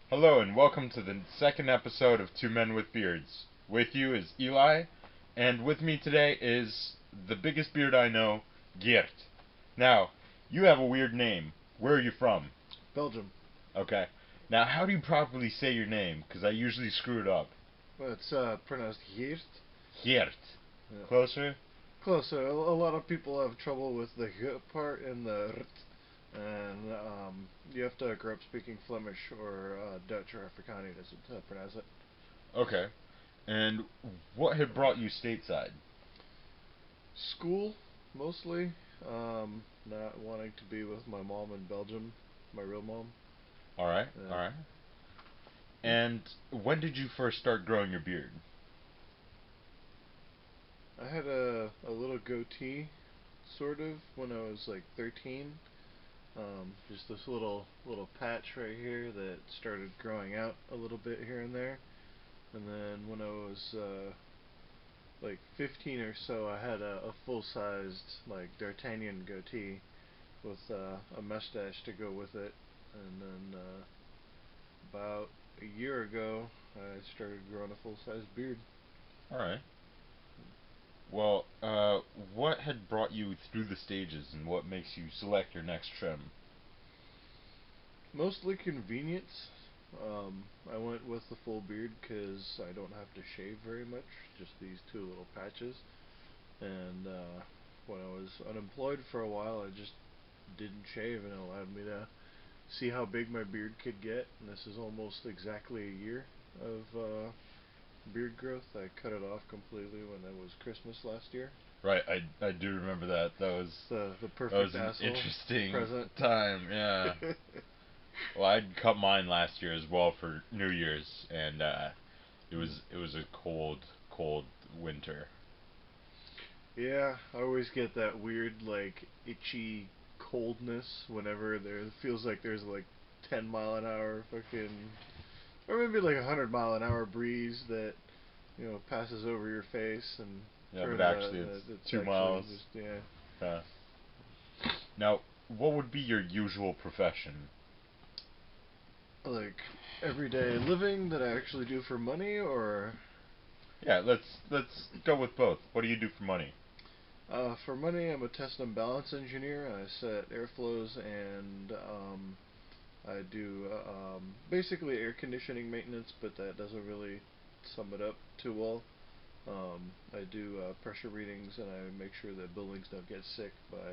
Hello and welcome to the second episode of Two Men with Beards. With you is Eli, and with me today is the biggest beard I know, Geert. Now, you have a weird name. Where are you from? Belgium. Okay. Now, how do you properly say your name? Because I usually screw it up. Well, it's pronounced Geert. Geert. Yeah. Closer? Closer. A lot of people have trouble with the G part and the rt, and you have to grow up speaking Flemish or Dutch or Afrikaans to pronounce it. Okay. And what had brought you stateside? School, mostly. Not wanting to be with my mom in Belgium, my real mom. Alright, Yeah. alright. And when did you first start growing your beard? I had a little goatee, sort of, when I was like 13. Just this little patch right here that started growing out a little bit here and there. And then when I was like 15 or so, I had a full-sized like D'Artagnan goatee with a mustache to go with it. And then about a year ago, I started growing a full-sized beard. Alright. Well, what had brought you through the stages and what makes you select your next trim? Mostly convenience. I went with the full beard because I don't have to shave very much, just these two little patches. And when I was unemployed for a while, I just didn't shave, and it allowed me to see how big my beard could get. And this is almost exactly a year of beard growth. I cut it off completely when it was Christmas last year. Right, I do remember that. The That was perfect an asshole interesting present. time. Yeah. Well, I'd cut mine last year as well for New Year's, and it was a cold winter. Yeah, I always get that weird, like, itchy coldness whenever there feels like there's like 10 mile an hour fucking, or maybe like 100 mile an hour breeze that passes over your face and Yeah, but turns out actually it's that it's two actually miles. just, yeah. Yeah. Now, what would be your usual profession? Like everyday living that I actually do for money, or Yeah, let's go with both. What do you do for money? for money, I'm a test and balance engineer. I set airflows and I do basically air conditioning maintenance, but that doesn't really sum it up too well. I do pressure readings, and I make sure that buildings don't get sick by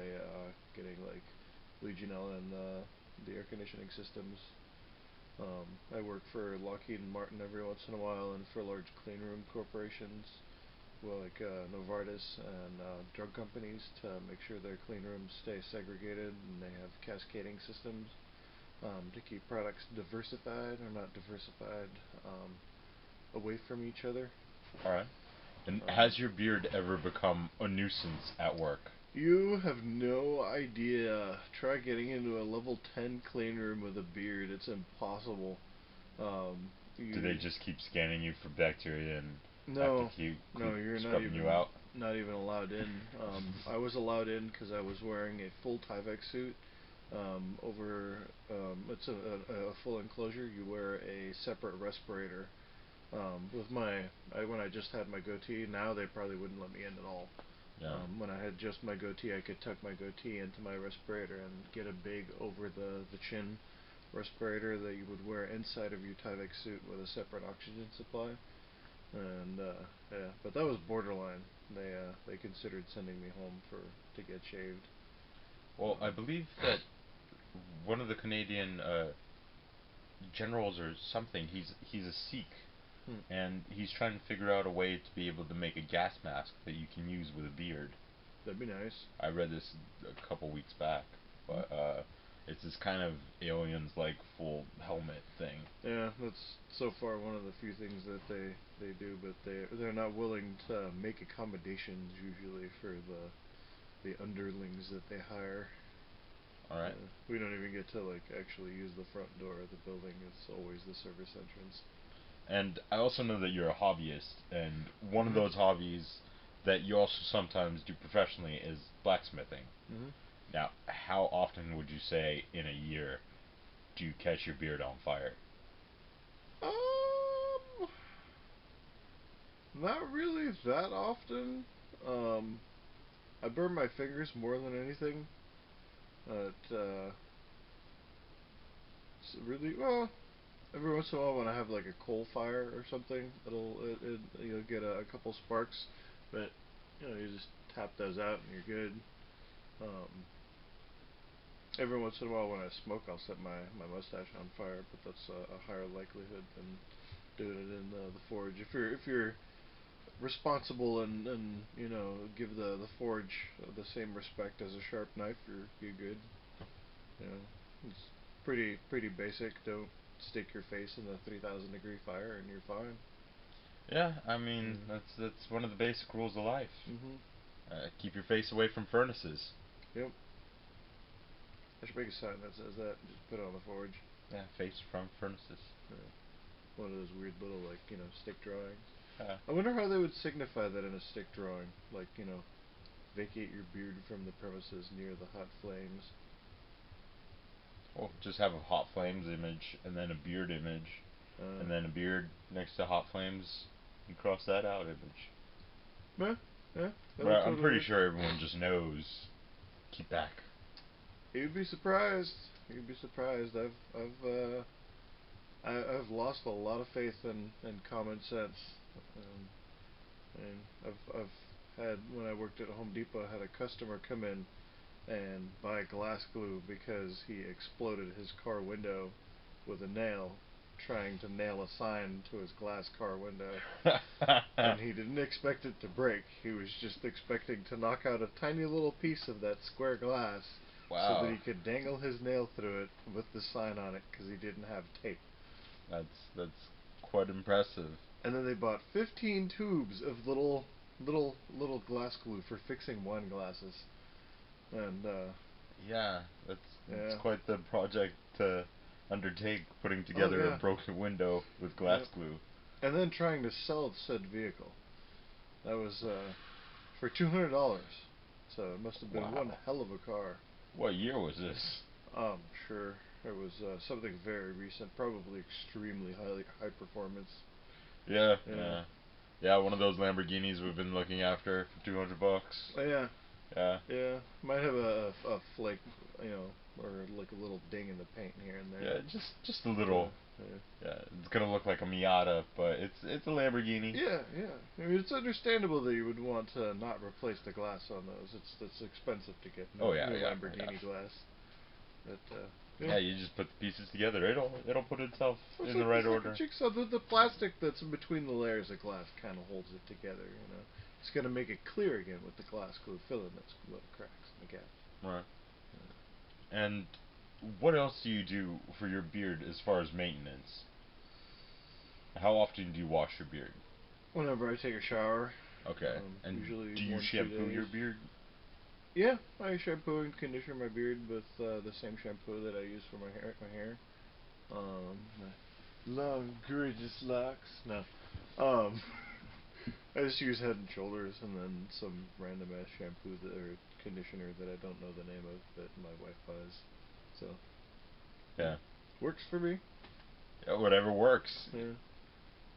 getting like Legionella in the air conditioning systems. I work for Lockheed and Martin every once in a while, and for large clean room corporations, well, like Novartis and drug companies, to make sure their clean rooms stay segregated and they have cascading systems to keep products diversified or not diversified away from each other. All right. And Um, has your beard ever become a nuisance at work? you have no idea. Try getting into a level 10 clean room with a beard. It's impossible. Do they You just keep scanning you for bacteria and have to no, keep no, you're scrubbing you out? not even allowed in. I was allowed in because I was wearing a full Tyvek suit. Over it's a full enclosure. You wear a separate respirator. With when I just had my goatee, now they probably wouldn't let me in at all. Yeah. When I had just my goatee, I could tuck my goatee into my respirator and get a big over the chin respirator that you would wear inside of your Tyvek suit with a separate oxygen supply. And yeah, but that was borderline. They considered sending me home for to get shaved. Well, I believe that one of the Canadian generals or something, he's a Sikh, Hmm. and he's trying to figure out a way to be able to make a gas mask that you can use with a beard. That'd be nice. I read this a couple weeks back, Hmm. but it's this kind of aliens like full helmet thing. Yeah, that's so far one of the few things that they do, but they're not willing to make accommodations usually for the underlings that they hire. All right. We don't even get to like actually use the front door of the building. It's always the service entrance. And I also know that you're a hobbyist, and one of Mhm. those hobbies that you also sometimes do professionally is blacksmithing. Mhm. Now, how often would you say in a year do you catch your beard on fire? Not really that often. Um, I burn my fingers more than anything. But it's really well. Every once in a while, when I have like a coal fire or something, you'll get a couple sparks, but you just tap those out and you're good. Um, every once in a while, when I smoke, I'll set my mustache on fire, but that's a higher likelihood than doing it in the forge. If you're responsible and give the forge the same respect as a sharp knife, you're good. You know, it's pretty basic. Don't stick your face in the 3,000-degree fire, and you're fine. Yeah, I mean Mm. that's one of the basic rules of life. Mhm. Keep your face away from furnaces. Yep. I should make a sign that says that. Just put it on the forge. Yeah, face from furnaces. Yeah. One of those weird little stick drawings. Yeah. I wonder how they would signify that in a stick drawing. Like vacate your beard from the premises near the hot flames. Well, just have a hot flames image and then a beard image, Uh, and then a beard next to hot flames. And cross that out image. yeah, yeah, that would But I'm totally pretty work. sure everyone just knows. Keep back. You'd be surprised. You'd be surprised. I've lost a lot of faith in common sense. And I've had when I worked at Home Depot, I had a customer come in and buy glass glue because he exploded his car window with a nail trying to nail a sign to his glass car window. And he didn't expect it to break. He was just expecting to knock out a tiny little piece of that square glass so that Wow, he could dangle his nail through it with the sign on it because he didn't have tape. that's quite impressive. And then they bought 15 tubes of little glass glue for fixing wine glasses. And Yeah, that's yeah. quite the project to undertake, putting Oh together a yeah. broken window with glass Yep. glue. And then trying to sell said vehicle. That was for $200. So it must have been one Wow. hell of a car. What year was this? Sure. It was something very recent, probably extremely high performance. Yeah, Yeah. yeah. Yeah, one of those Lamborghinis we've been looking after for $200. Oh, yeah. Yeah. Yeah. Might have a flake, or like a little ding in the paint here and there. Yeah, just a So, little. yeah. Yeah, it's gonna look like a Miata, but it's a Lamborghini. Yeah, yeah. I mean, it's understandable that you would want to not replace the glass on those. It's expensive to get Oh yeah, new yeah, yeah. Lamborghini glass. But yeah. Yeah, you just put the pieces together. It'll put itself It's in the like right it's like a order. jigsaw. The plastic that's in between the layers of glass kind of holds it together. It's gonna make it clear again with the glass glue filling that's what cracks and the gaps. Right. And what else do you do for your beard as far as maintenance? How often do you wash your beard? Whenever I take a shower, Okay. And usually do you 1 2 shampoo days. your beard? Yeah, I shampoo and condition my beard with the same shampoo that I use for my hair. My long, gorgeous locks. No, um, I just use Head and Shoulders and then some random ass shampoo or conditioner that I don't know the name of that my wife buys. So yeah, Yeah. works for me. Yeah, whatever works. Yeah,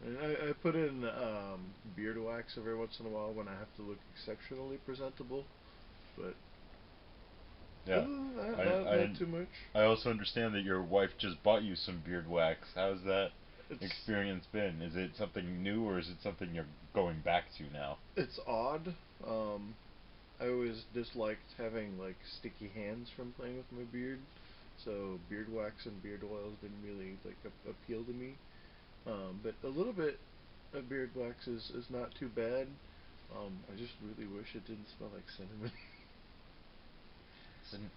and I put in beard wax every once in a while when I have to look exceptionally presentable. But other Yeah. than that, I not I too much. I also understand that your wife just bought you some beard wax. How's that It's experience been? Is it something new or is it something you're going back to now? it's odd. I always disliked having like sticky hands from playing with my beard, so beard wax and beard oils didn't really like appeal to me. But a little bit of beard wax is not too bad. I just really wish it didn't smell like cinnamon. It's an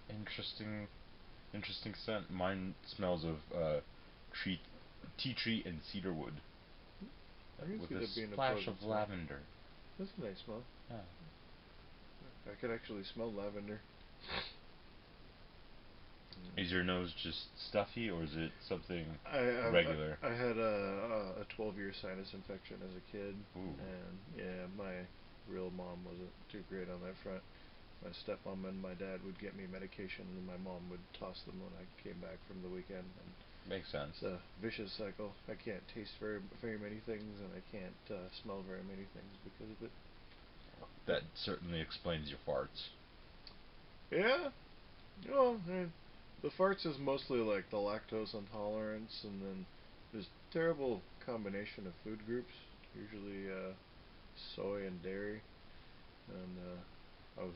interesting scent. Mine smells of tree, tea tree and cedar wood, I can with see a that being a splash pleasant of smell. lavender. That's a nice smell. Yeah. I can actually smell lavender. Is your nose just stuffy or is it something I I, regular? I had a 12-year sinus infection as a kid, Ooh. and yeah, my real mom wasn't too great on that front. My stepmom and my dad would get me medication, and my mom would toss them when I came back from the weekend. And Makes sense. It's a vicious cycle. I can't taste very many things, and I can't smell very many things because of it. That certainly explains your farts. Yeah, well, the farts is mostly like the lactose intolerance, and then this terrible combination of food groups, usually soy and dairy, and I was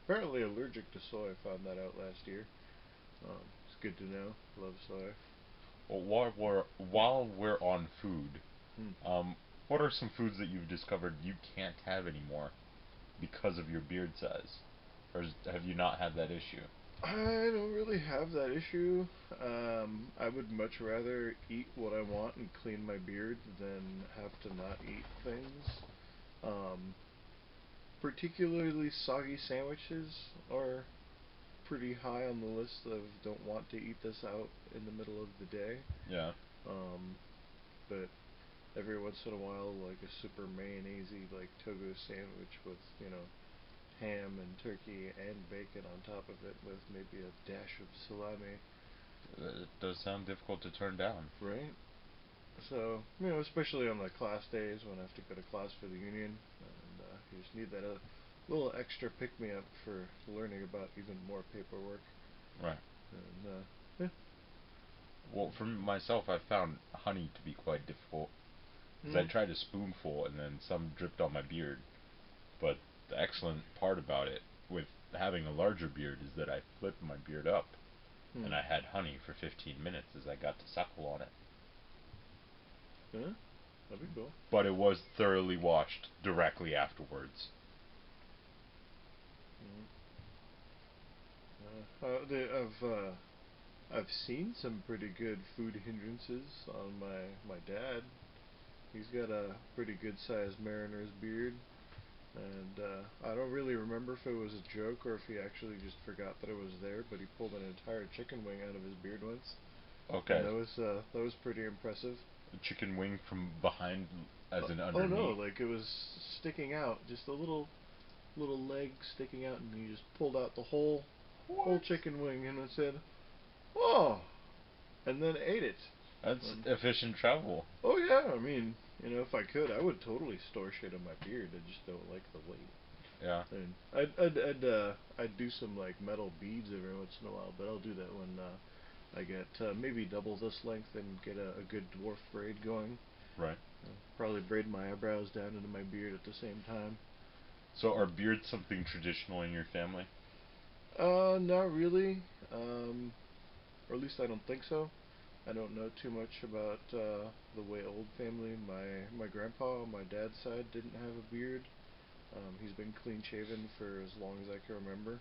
apparently allergic to soy. I found that out last year. It's good to know. Love soy. Well, while we're on food, Hmm. what are some foods that you've discovered you can't have anymore because of your beard size, or have you not had that issue? I don't really have that issue. I would much rather eat what I want and clean my beard than have to not eat things. Um, Particularly soggy sandwiches are pretty high on the list of don't want to eat this out in the middle of the day. Yeah. Um, but every once in a while, like a super mayonnaisey like togo sandwich with ham and turkey and bacon on top of it with maybe a dash of salami. It does sound difficult to turn down. Right. So especially on the class days when I have to go to class for the union, and you just need that little extra pick me up for learning about even more paperwork. Right. And yeah. Well, for myself, I found honey to be quite difficult because I Mm. tried a spoonful and then some dripped on my beard. But the excellent part about it, with having a larger beard, is that I flipped my beard up Mm. and I had honey for 15 minutes as I got to suckle on it. Yeah, that'd be cool. But it was thoroughly washed directly afterwards. Mm. I've seen some pretty good food hindrances on my dad. He's got a pretty good sized mariner's beard, and I don't really remember if it was a joke or if he actually just forgot that it was there. But he pulled an entire chicken wing out of his beard once, and Okay, that was pretty impressive. a chicken wing from behind, as in Oh no, underneath. like it was sticking out, just a little leg sticking out, and he just pulled out the whole What? chicken wing and said, "Oh," and then ate it. That's And, efficient travel. oh yeah, I mean, if I could, I would totally store shit on my beard. I just don't like the weight. Yeah. And I'd do some like metal beads every once in a while, but I'll do that when I get maybe double this length and get a good dwarf braid going. Right. Probably braid my eyebrows down into my beard at the same time. So are beards something traditional in your family? Not really. Or at least I don't think so. I don't know too much about the way old family. My grandpa on my dad's side didn't have a beard. He's been clean shaven for as long as I can remember.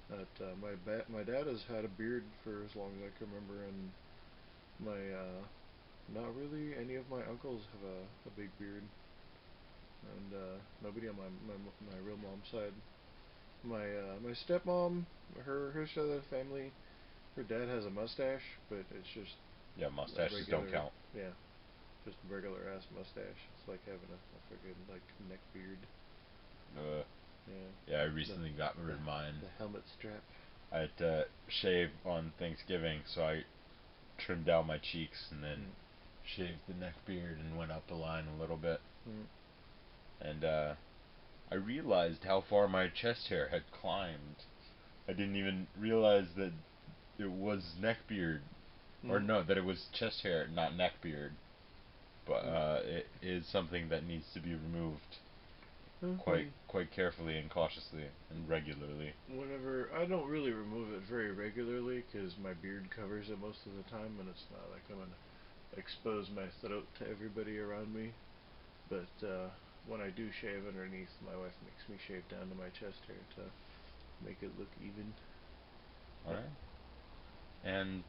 But my dad has had a beard for as long as I can remember, and my not really any of my uncles have a big beard, and nobody on my real mom's side. My stepmom, her side of the family, her dad has a mustache, but it's just Yeah, a mustaches don't regular, count. yeah, just regular ass mustache. It's like having a freaking like neck beard. Uh, Yeah. yeah, I The recently got rid the of mine. the helmet strap. I had to shave on Thanksgiving, so I trimmed down my cheeks and then Mm. shaved the neck beard and went up the line a little bit. Mm. And I realized how far my chest hair had climbed. I didn't even realize that it was neck beard, or Mm. no, that it was chest hair, not neck beard. But Mm. it is something that needs to be removed quite When quite carefully and cautiously and regularly. whenever I don't really remove it very regularly because my beard covers it most of the time, and it's not like I'm gonna expose my throat to everybody around me. But when I do shave underneath, my wife makes me shave down to my chest hair to make it look even. All right. And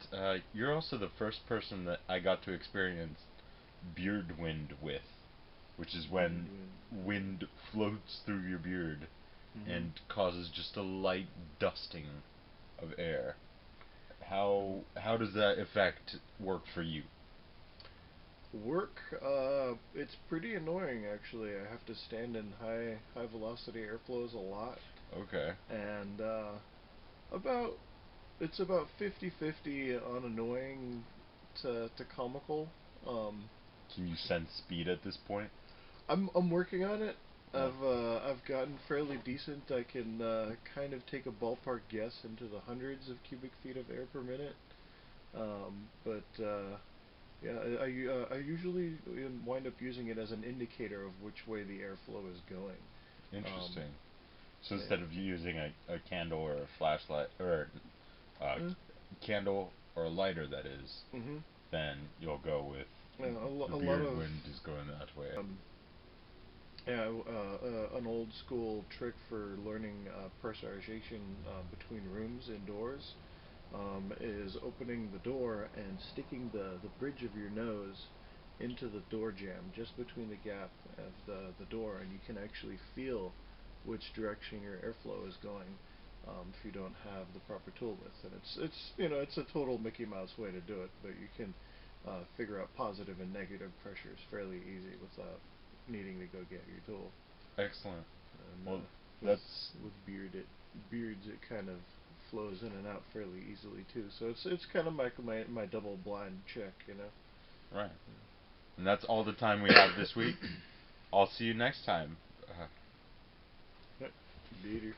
you're also the first person that I got to experience beard wind with, which is Beard when wind. wind floats through your beard Mm-hmm. and causes just a light dusting of air. How does that effect work for you? Work, it's pretty annoying actually. I have to stand in high velocity airflows a lot, Okay. and about it's about 50-50 on annoying to comical. Um, Can you sense speed at this point? I'm working on it. Yeah. I've gotten fairly decent. I can kind of take a ballpark guess into the hundreds of cubic feet of air per minute. But yeah, I usually wind up using it as an indicator of which way the airflow is going. Um, Interesting. So yeah. instead of using a candle or a flashlight or a Eh, candle or a lighter, that is, mhm. then you'll go with Yeah, the a lot beard of wind is going that way. yeah, an old school trick for learning pressurization between rooms indoors is opening the door and sticking the bridge of your nose into the door jamb, just between the gap of the door, and you can actually feel which direction your airflow is going if you don't have the proper tool width. And it's a total Mickey Mouse way to do it, but you can figure out positive and negative pressures fairly easy without needing to go get your tool. Excellent. And Well, with that's beards, it kind of flows in and out fairly easily too. So it's kind of my double blind check, you know. right. And that's all the time we have this week. I'll see you next time. Yep. Later.